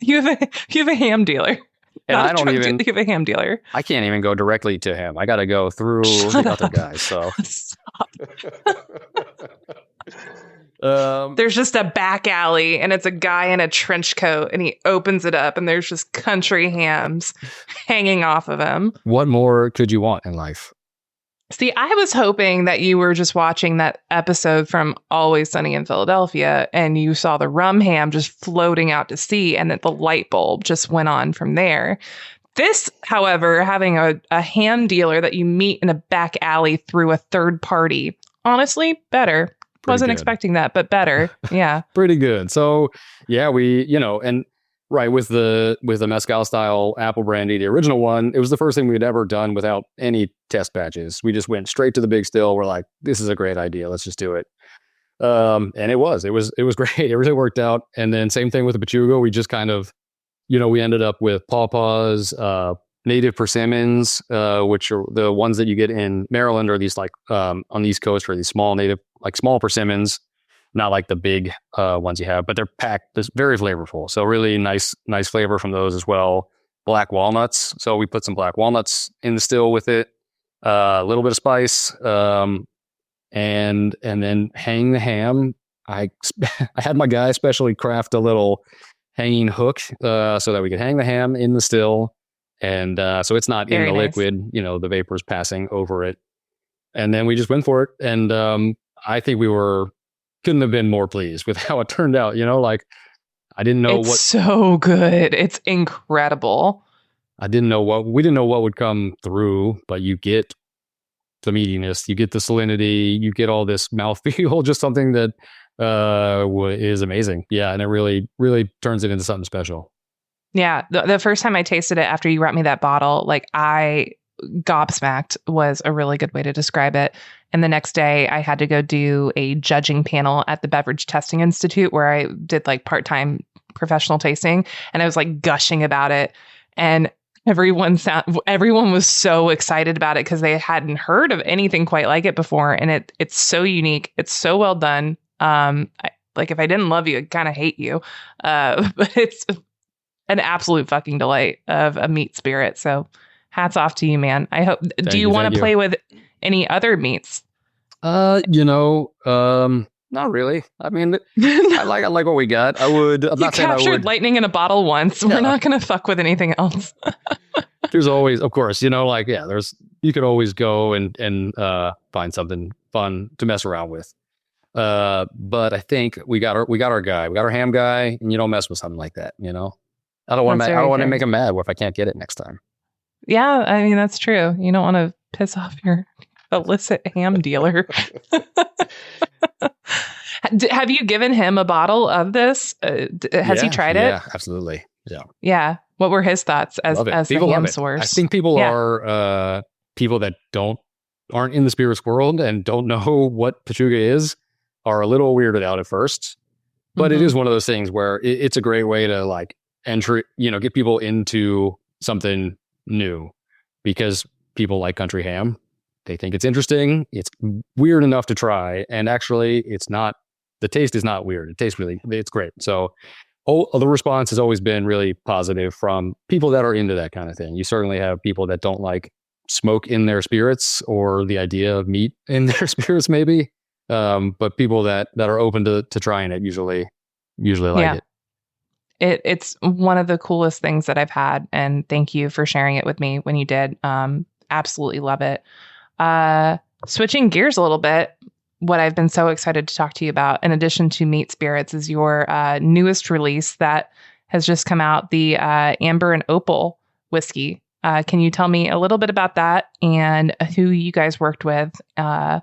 You have a ham dealer. And I don't even. You have a ham dealer. I can't even go directly to him. I got to go through the other guys. So. There's just a back alley, and it's a guy in a trench coat, and he opens it up, and there's just country hams hanging off of him. What more could you want in life? See, I was hoping that you were just watching that episode from Always Sunny in Philadelphia, and you saw the rum ham just floating out to sea, and that the light bulb just went on from there. This, however, having a ham dealer that you meet in a back alley through a third party, honestly, better. Wasn't expecting that, but better. Yeah. Pretty good. So yeah, we, and right with the mezcal style apple brandy, the original one, it was the first thing we'd ever done without any test batches. We just went straight to the big still. We're like, this is a great idea. Let's just do it. And it was great. It really worked out. And then same thing with the Pachuga. We just kind of, we ended up with pawpaws, native persimmons, which are the ones that you get in Maryland, or these like on the East Coast, or these small native, like small persimmons, not like the big ones you have, but they're packed. It's very flavorful. So really nice flavor from those as well. Black walnuts. So we put some black walnuts in the still with it, a little bit of spice, and then hang the ham. I had my guy specially craft a little hanging hook so that we could hang the ham in the still. And so it's not Very in the nice. liquid, the vapor's passing over it. And then we just went for it. And I think couldn't have been more pleased with how it turned out. Like I didn't know It's so good. It's incredible. we didn't know what would come through, but you get the meatiness, you get the salinity, you get all this mouthfeel, just something that is amazing. Yeah. And it really, really turns it into something special. Yeah. The first time I tasted it after you brought me that bottle, like I gobsmacked was a really good way to describe it. And the next day I had to go do a judging panel at the Beverage Testing Institute where I did like part-time professional tasting, and I was like gushing about it. And everyone was so excited about it because they hadn't heard of anything quite like it before. And it's so unique. It's so well done. Like if I didn't love you, I'd kind of hate you. But it's an absolute fucking delight of a meat spirit. So hats off to you, man. I hope. Do you want to play with any other meats? Not really. I mean, I like what we got. I'm not saying I would. Captured lightning in a bottle once. Yeah. We're not going to fuck with anything else. There's always, of course, you could always go and find something fun to mess around with. But I think we got our guy. We got our ham guy, and you don't mess with something like that. I don't want to make him mad if I can't get it next time. Yeah, I mean, that's true. You don't want to piss off your illicit ham dealer. Have you given him a bottle of this? Has he tried it? Yeah, absolutely. Yeah. Yeah. What were his thoughts as the ham source? I think people are people that aren't in the spirits world and don't know what Pachuga is are a little weirded out at first. But it is one of those things where it's a great way to like get people into something new, because people like country ham. They think it's interesting. It's weird enough to try. And actually it's not, the taste is not weird. It tastes it's great. So the response has always been really positive from people that are into that kind of thing. You certainly have people that don't like smoke in their spirits or the idea of meat in their spirits maybe. But people that are open to trying it usually like it. It's one of the coolest things that I've had. And thank you for sharing it with me when you did. Absolutely love it. Switching gears a little bit, what I've been so excited to talk to you about, in addition to meat spirits, is your newest release that has just come out, the Amber and Opal whiskey. Can you tell me a little bit about that and who you guys worked with? And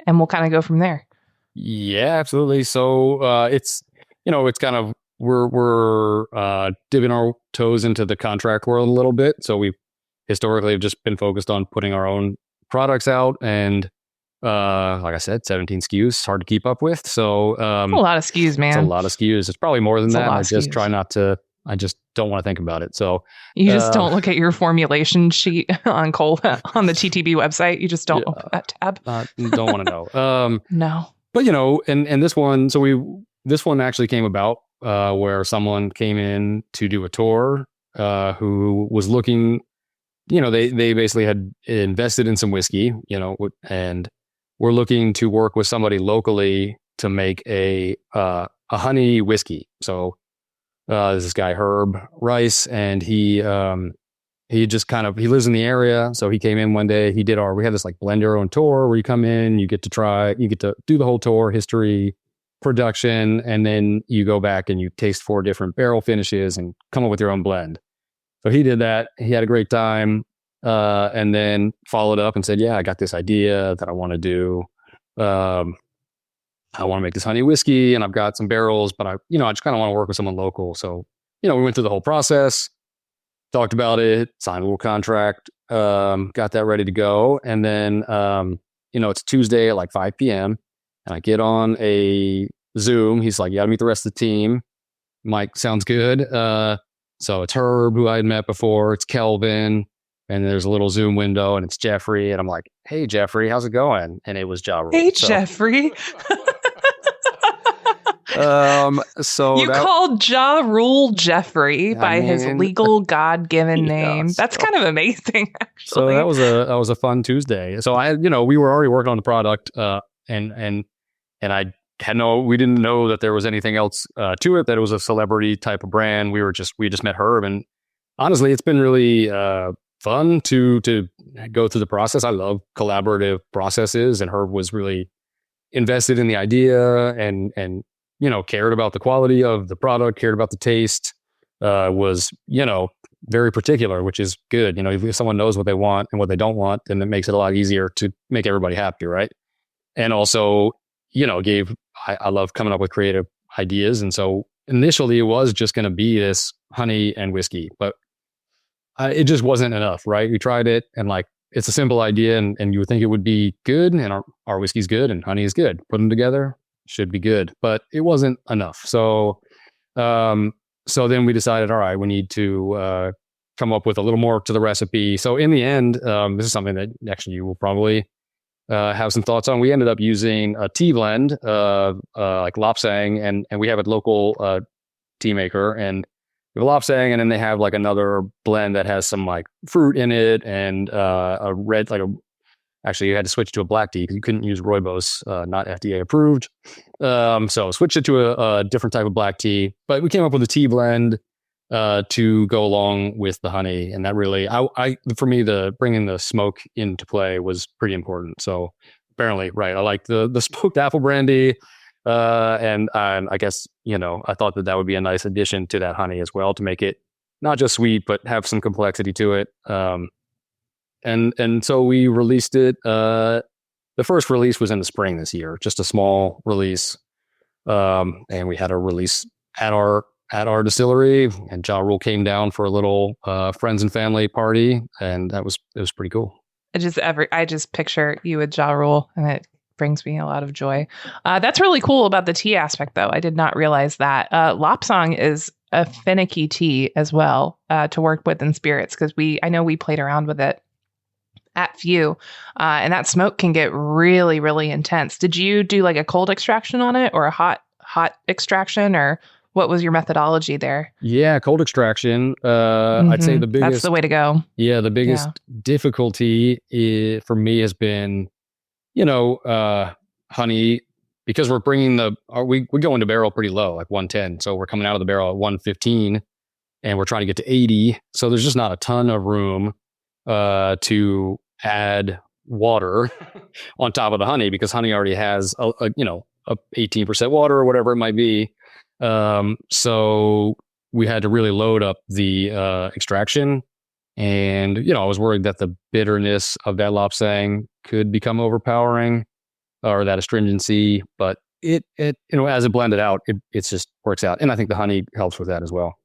we'll kind of go from there. Yeah, absolutely. So it's kind of, we're dipping our toes into the contract world a little bit. So we historically have just been focused on putting our own products out. And like I said, 17 SKUs, hard to keep up with. So a lot of SKUs, man. It's a lot of SKUs. It's probably more than that. I just try not to. I just don't want to think about it. So you just don't look at your formulation sheet on the TTB website. You just don't open that tab. Don't want to know. No. But and this one, this one actually came about where someone came in to do a tour who was looking. They basically had invested in some whiskey, and we're looking to work with somebody locally to make a honey whiskey. So there's this guy Herb Rice, and he just he lives in the area. So he came in one day. We had this like blend your own tour where you come in, you get to do the whole tour, history, production, and then you go back and you taste 4 different barrel finishes and come up with your own blend. So he did that. He had a great time, and then followed up and said, "Yeah, I got this idea that I want to do. I want to make this honey whiskey, and I've got some barrels, but I just kind of want to work with someone local." So, we went through the whole process, talked about it, signed a little contract, got that ready to go, and then it's Tuesday at like 5 p.m. and I get on a Zoom. He's like, "Yeah, I'll meet the rest of the team." Mike, sounds good. So it's Herb, who I had met before. It's Kelvin, and there's a little Zoom window, and it's Jeffrey. And I'm like, "Hey, Jeffrey, how's it going?" And it was Ja Rule. Hey, Jeffrey. So you called Ja Rule Jeffrey by his legal God-given name. That's kind of amazing, actually. So that was a fun Tuesday. So we were already working on the product, and we didn't know that there was anything else to it, that it was a celebrity type of brand. We just met Herb, and honestly, it's been really fun to go through the process. I love collaborative processes, and Herb was really invested in the idea and cared about the quality of the product, cared about the taste, was very particular, which is good. If someone knows what they want and what they don't want, then it makes it a lot easier to make everybody happy, right? And also, I love coming up with creative ideas. And so initially it was just going to be this honey and whiskey, but it just wasn't enough, right? We tried it, and it's a simple idea, and you would think it would be good, and our whiskey's good and honey is good. Put them together, should be good, but it wasn't enough. So then we decided, all right, we need to come up with a little more to the recipe. So in the end, this is something that actually you will probably have some thoughts on. We ended up using a tea blend, like Lapsang, and we have a local tea maker, and we have Lapsang, and then they have like another blend that has some like fruit in it, and a red, actually you had to switch to a black tea because you couldn't use Rooibos, not FDA approved. So switched it to a different type of black tea, but we came up with a tea blend to go along with the honey. And that really, for me, bringing the smoke into play was pretty important. So apparently, right, I like the smoked apple brandy. And I guess, I thought that would be a nice addition to that honey as well, to make it not just sweet, but have some complexity to it. And so we released it. The first release was in the spring this year, just a small release. And we had a release at our distillery, and Ja Rule came down for a little friends and family party, and it was pretty cool. I just picture you with Ja Rule, and it brings me a lot of joy. That's really cool about the tea aspect, though. I did not realize that. Lapsang is a finicky tea as well to work with in spirits, because I know we played around with it at Few, and that smoke can get really, really intense. Did you do like a cold extraction on it, or a hot extraction, or what was your methodology there? Yeah, cold extraction. I'd say the biggest... That's the way to go. Yeah, the biggest difficulty for me has been, honey, because we're bringing we go into barrel pretty low, like 110. So we're coming out of the barrel at 115, and we're trying to get to 80. So there's just not a ton of room to add water on top of the honey, because honey already has a 18% water or whatever it might be. So we had to really load up the extraction, and I was worried that the bitterness of that Lapsang could become overpowering, or that astringency, but it as it blended out, it just works out, and I think the honey helps with that as well.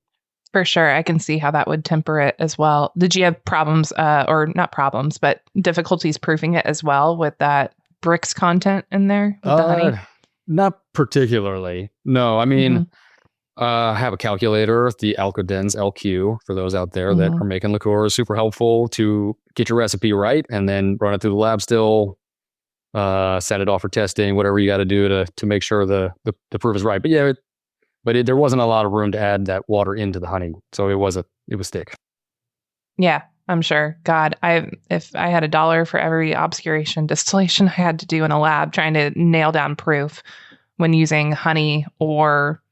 For sure. I can see how that would temper it as well. Did you have problems, or not problems, but difficulties proofing it as well with that bricks content in there with the honey? Not particularly. No, I mean, I have a calculator, the Alcadens LQ, for those out there that are making liqueur, is super helpful to get your recipe right and then run it through the lab still, set it off for testing, whatever you got to do to make sure the proof is right. But yeah, there wasn't a lot of room to add that water into the honey, so it was thick. Yeah, I'm sure. God, if I had $1 for every obscuration distillation I had to do in a lab trying to nail down proof when using honey or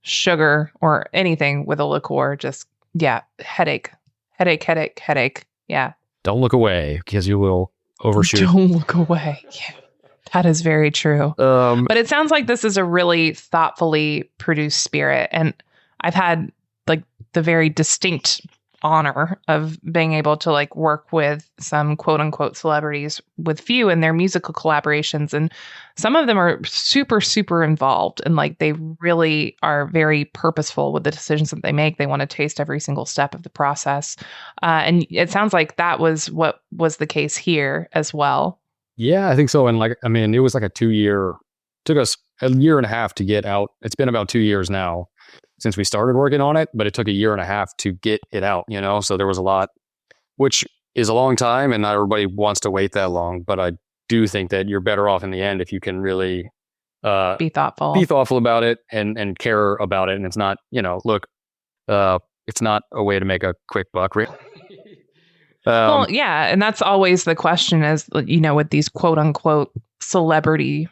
sugar or anything with a liqueur, just headache. Yeah. Don't look away because you will overshoot. Don't look away. Yeah. That is very true. But it sounds like this is a really thoughtfully produced spirit. And I've had like the very distinct honor of being able to like work with some quote unquote celebrities with few in their musical collaborations. And some of them are super, super involved. And like they really are very purposeful with the decisions that they make. They want to taste every single step of the process. And it sounds like that was what was the case here as well. Yeah, I think so. And it was like took us a year and a half to get out. It's been about 2 years now since we started working on it, but it took a year and a half to get it out, so there was a lot, which is a long time and not everybody wants to wait that long. But I do think that you're better off in the end if you can really be thoughtful about it and care about it. And it's not, it's not a way to make a quick buck, really. Well, yeah. And that's always the question is, with these quote unquote celebrity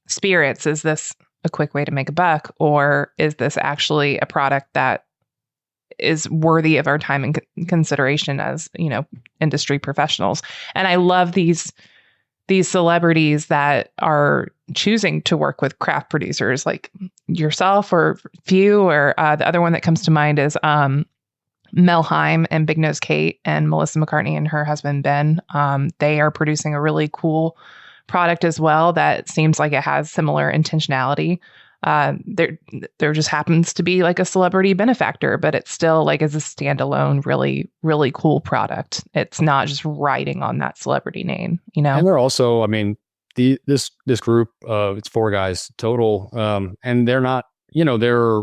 spirits, is this a quick way to make a buck, or is this actually a product that is worthy of our time and consideration as, industry professionals? And I love these celebrities that are choosing to work with craft producers like yourself or few, or the other one that comes to mind is Mel Heim and Big Nose Kate and Melissa McCartney and her husband Ben. They are producing a really cool product as well that seems like it has similar intentionality. There just happens to be like a celebrity benefactor, but it's still like as a standalone, really, really cool product. It's not just riding on that celebrity name, And they're also, this group of it's 4 guys total, and they're not, they're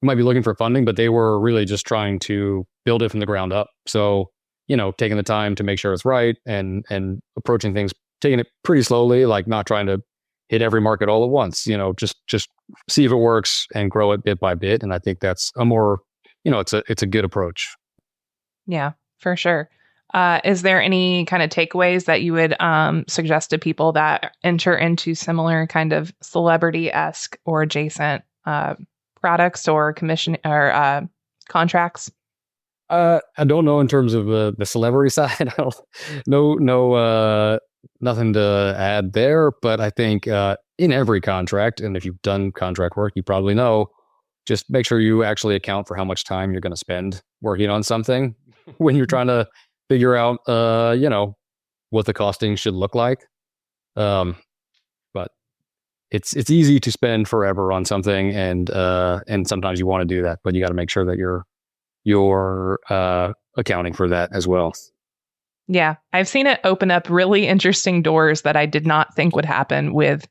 might be looking for funding, but they were really just trying to build it from the ground up. So, taking the time to make sure it's right and approaching things, taking it pretty slowly, like not trying to hit every market all at once, just see if it works and grow it bit by bit. And I think that's a more, it's a good approach. Yeah, for sure. Is there any kind of takeaways that you would suggest to people that enter into similar kind of celebrity-esque or adjacent products or commission or contracts? I don't know in terms of the celebrity side. Nothing to add there. But I think in every contract, and if you've done contract work, you probably know, just make sure you actually account for how much time you're going to spend working on something when you're trying to figure out, what the costing should look like. But it's easy to spend forever on something, and sometimes you want to do that, but you got to make sure that you're accounting for that as well. Yeah, I've seen it open up really interesting doors that I did not think would happen with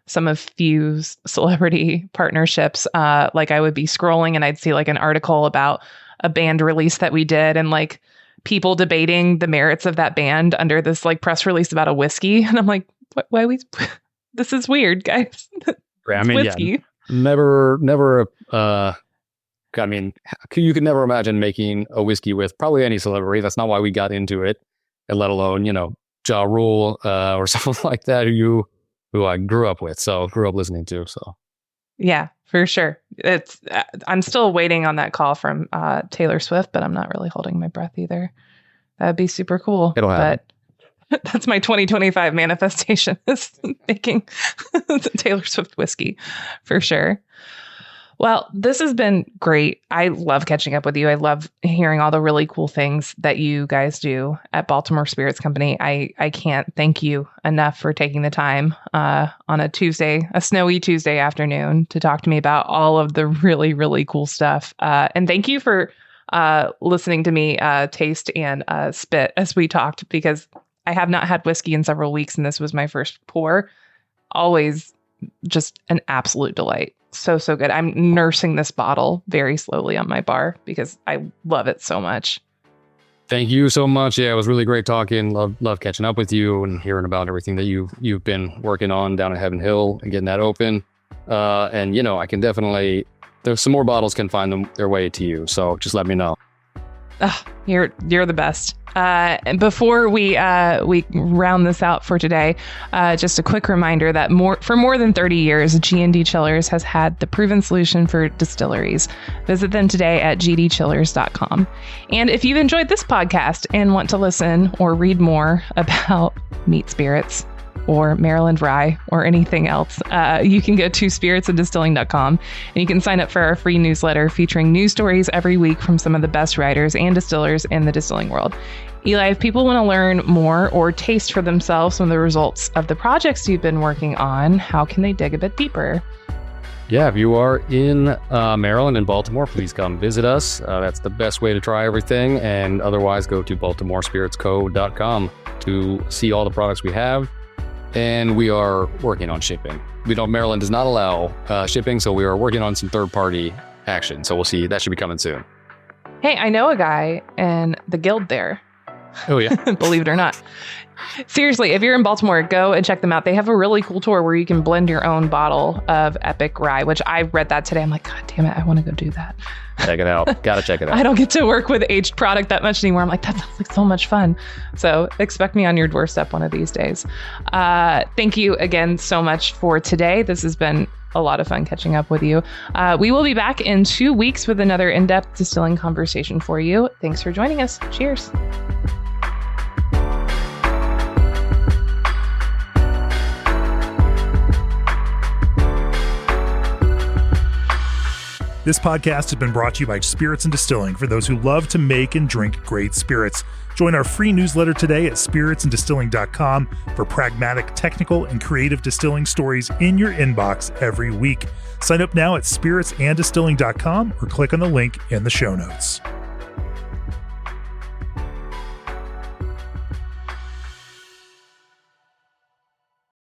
some of Few's celebrity partnerships. Like I would be scrolling and I'd see like an article about a band release that we did, and like people debating the merits of that band under this like press release about a whiskey, and I'm like, why we? This is weird, guys. Whiskey. Yeah, never. You could never imagine making a whiskey with probably any celebrity. That's not why we got into it, and let alone, Ja Rule or someone like that who I grew up listening to. So, yeah, for sure. I'm still waiting on that call from Taylor Swift, but I'm not really holding my breath either. That'd be super cool. It'll happen. But that's my 2025 manifestation, is making Taylor Swift whiskey for sure. Well, this has been great. I love catching up with you. I love hearing all the really cool things that you guys do at Baltimore Spirits Company. I can't thank you enough for taking the time on a snowy Tuesday afternoon to talk to me about all of the really, really cool stuff. And thank you for listening to me taste and spit as we talked, because I have not had whiskey in several weeks, and this was my first pour. Always just an absolute delight. So good. I'm nursing this bottle very slowly on my bar because I love it so much. Thank you so much. Yeah, it was really great talking. Love catching up with you and hearing about everything that you've been working on down at Heaven Hill and getting that open. And I can definitely, there's some more bottles can find their way to you. So just let me know. You're the best. And before we round this out for today, just a quick reminder that for more than 30 years, G&D Chillers has had the proven solution for distilleries. Visit them today at gdchillers.com. And if you've enjoyed this podcast and want to listen or read more about meat spirits or Maryland rye or anything else, you can go to spiritsanddistilling.com and you can sign up for our free newsletter featuring news stories every week from some of the best writers and distillers in the distilling world. Eli, if people want to learn more or taste for themselves some of the results of the projects you've been working on, how can they dig a bit deeper? Yeah, if you are in Maryland and Baltimore, please come visit us. That's the best way to try everything. And otherwise, go to baltimorespiritsco.com to see all the products we have. And we are working on shipping. Maryland does not allow shipping, so we are working on some third-party action. So we'll see. That should be coming soon. Hey, I know a guy in the guild there. Oh, yeah. Believe it or not. Seriously, if you're in Baltimore, go and check them out. They have a really cool tour where you can blend your own bottle of Epoch Rye, which I read that today. I'm like, God damn it, I want to go do that. Check it out. Gotta check it out. I don't get to work with aged product that much anymore. I'm like, that sounds like so much fun. So expect me on your doorstep one of these days. Thank you again so much for today. This has been a lot of fun catching up with you. We will be back in 2 weeks with another in-depth distilling conversation for you. Thanks for joining us. Cheers. This podcast has been brought to you by Spirits and Distilling for those who love to make and drink great spirits. Join our free newsletter today at spiritsanddistilling.com for pragmatic, technical, and creative distilling stories in your inbox every week. Sign up now at spiritsanddistilling.com or click on the link in the show notes.